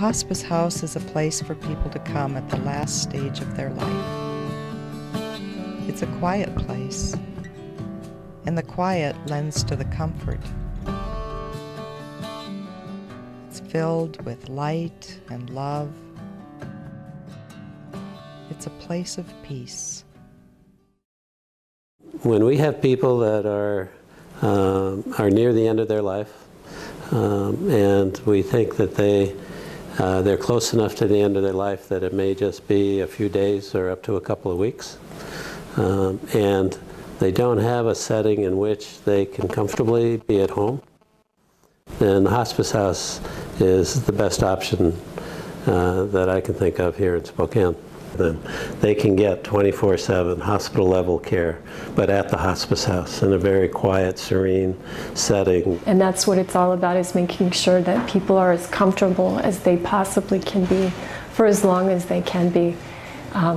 hospice house is a place for people to come at the last stage of their life. It's a quiet place, and the quiet lends to the comfort. It's filled with light and love. It's a place of peace. When we have people that are near the end of their life, and we think that they're close enough to the end of their life that it may just be a few days or up to a couple of weeks, and they don't have a setting in which they can comfortably be at home, then the hospice house is the best option that I can think of here in Spokane. They can get 24/7 hospital level care, but at the hospice house in a very quiet, serene setting. And that's what it's all about, is making sure that people are as comfortable as they possibly can be for as long as they can be,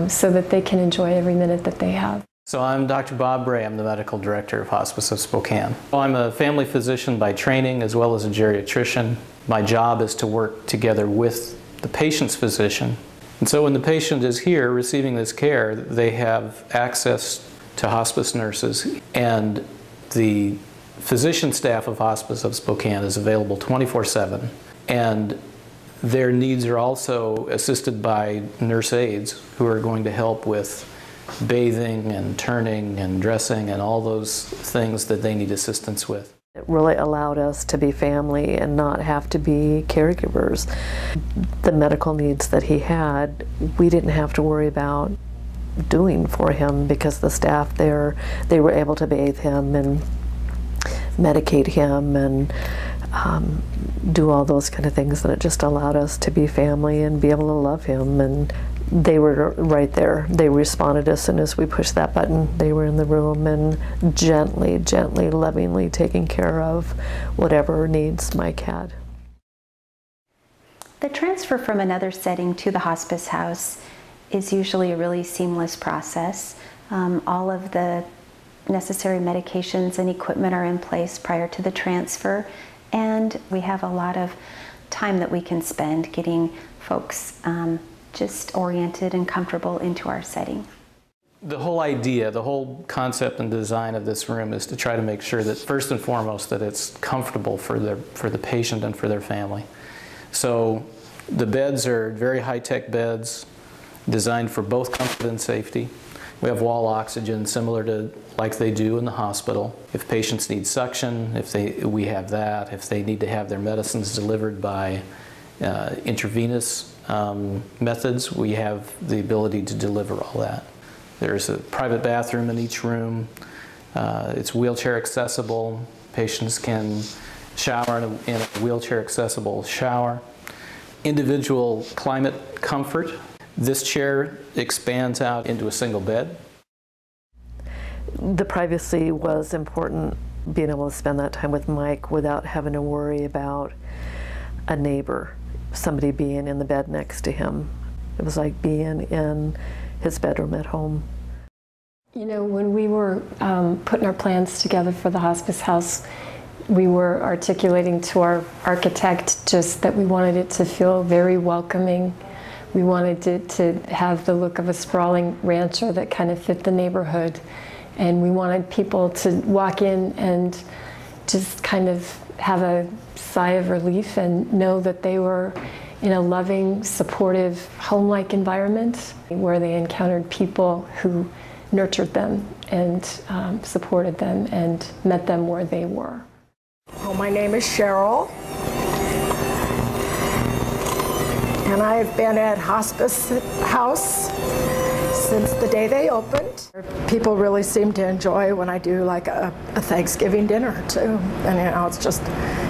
so that they can enjoy every minute that they have. So I'm Dr. Bob Bray. I'm the medical director of Hospice of Spokane. I'm a family physician by training as well as a geriatrician. My job is to work together with the patient's physician. And so when the patient is here receiving this care, they have access to hospice nurses, and the physician staff of Hospice of Spokane is available 24/7. And their needs are also assisted by nurse aides who are going to help with bathing and turning and dressing and all those things that they need assistance with. It really allowed us to be family and not have to be caregivers. The medical needs that he had, we didn't have to worry about doing for him, because the staff there, they were able to bathe him and medicate him and do all those kind of things, and it just allowed us to be family and be able to love him. And they were right there. They responded as soon as we pushed that button. They were in the room and gently, gently, lovingly taking care of whatever needs Mike had. The transfer from another setting to the hospice house is usually a really seamless process. All of the necessary medications and equipment are in place prior to the transfer, and we have a lot of time that we can spend getting folks just oriented and comfortable into our setting. The whole idea, the whole concept and design of this room is to try to make sure that, first and foremost, that it's comfortable for the patient and for their family. So the beds are very high-tech beds designed for both comfort and safety. We have wall oxygen similar to like they do in the hospital. If patients need suction, we have that. If they need to have their medicines delivered by intravenous methods, we have the ability to deliver all that. There's a private bathroom in each room. It's wheelchair accessible. Patients can shower in a wheelchair accessible shower. Individual climate comfort. This chair expands out into a single bed. The privacy was important, being able to spend that time with Mike without having to worry about a neighbor, somebody being in the bed next to him. It was like being in his bedroom at home. You know, when we were putting our plans together for the hospice house, we were articulating to our architect just that we wanted it to feel very welcoming. We wanted it to have the look of a sprawling rancher that kind of fit the neighborhood. And we wanted people to walk in and just kind of have a sigh of relief and know that they were in a loving, supportive, home-like environment where they encountered people who nurtured them and supported them and met them where they were. Well, my name is Cheryl, and I've been at Hospice House since the day they opened. People really seem to enjoy when I do like a Thanksgiving dinner too. And you know, it's just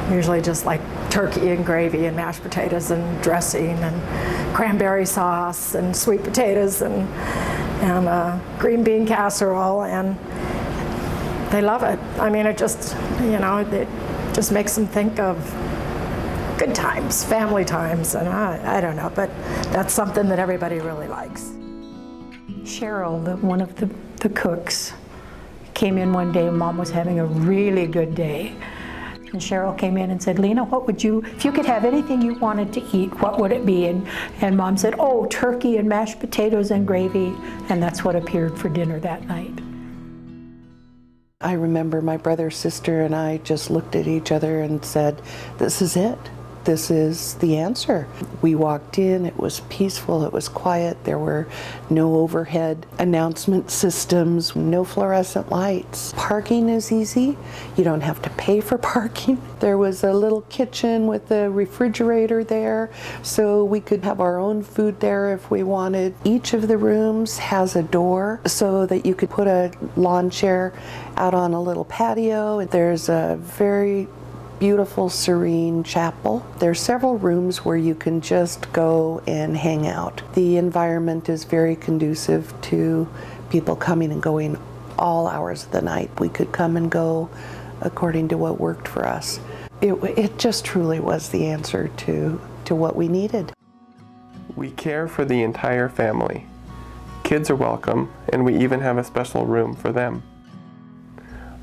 usually just like turkey and gravy and mashed potatoes and dressing and cranberry sauce and sweet potatoes and green bean casserole, and they love it. I mean, it just, you know, it just makes them think of good times, family times, and I don't know, but that's something that everybody really likes. Cheryl, one of the cooks, came in one day and Mom was having a really good day. And Cheryl came in and said, Lena, what would you, if you could have anything you wanted to eat, what would it be? And Mom said, oh, turkey and mashed potatoes and gravy. And that's what appeared for dinner that night. I remember my brother, sister, and I just looked at each other and said, this is it. This is the answer. We walked in, it was peaceful, it was quiet, there were no overhead announcement systems, no fluorescent lights. Parking is easy, you don't have to pay for parking. There was a little kitchen with a refrigerator there, so we could have our own food there if we wanted. Each of the rooms has a door so that you could put a lawn chair out on a little patio. There's a very beautiful, serene chapel. There are several rooms where you can just go and hang out. The environment is very conducive to people coming and going all hours of the night. We could come and go according to what worked for us. It just truly was the answer to what we needed. We care for the entire family. Kids are welcome, and we even have a special room for them.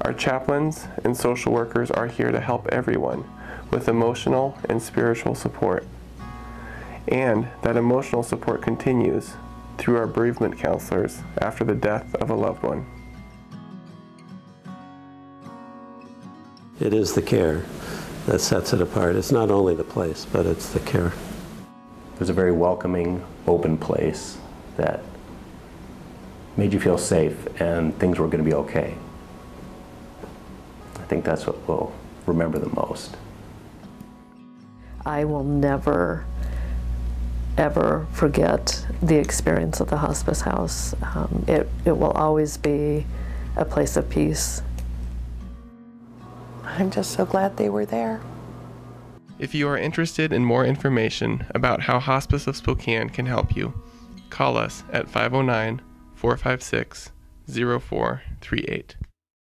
Our chaplains and social workers are here to help everyone with emotional and spiritual support. And that emotional support continues through our bereavement counselors after the death of a loved one. It is the care that sets it apart. It's not only the place, but it's the care. It was a very welcoming, open place that made you feel safe and things were going to be okay. I think that's what we'll remember the most. I will never, ever forget the experience of the hospice house. It will always be a place of peace. I'm just so glad they were there. If you are interested in more information about how Hospice of Spokane can help you, call us at 509-456-0438.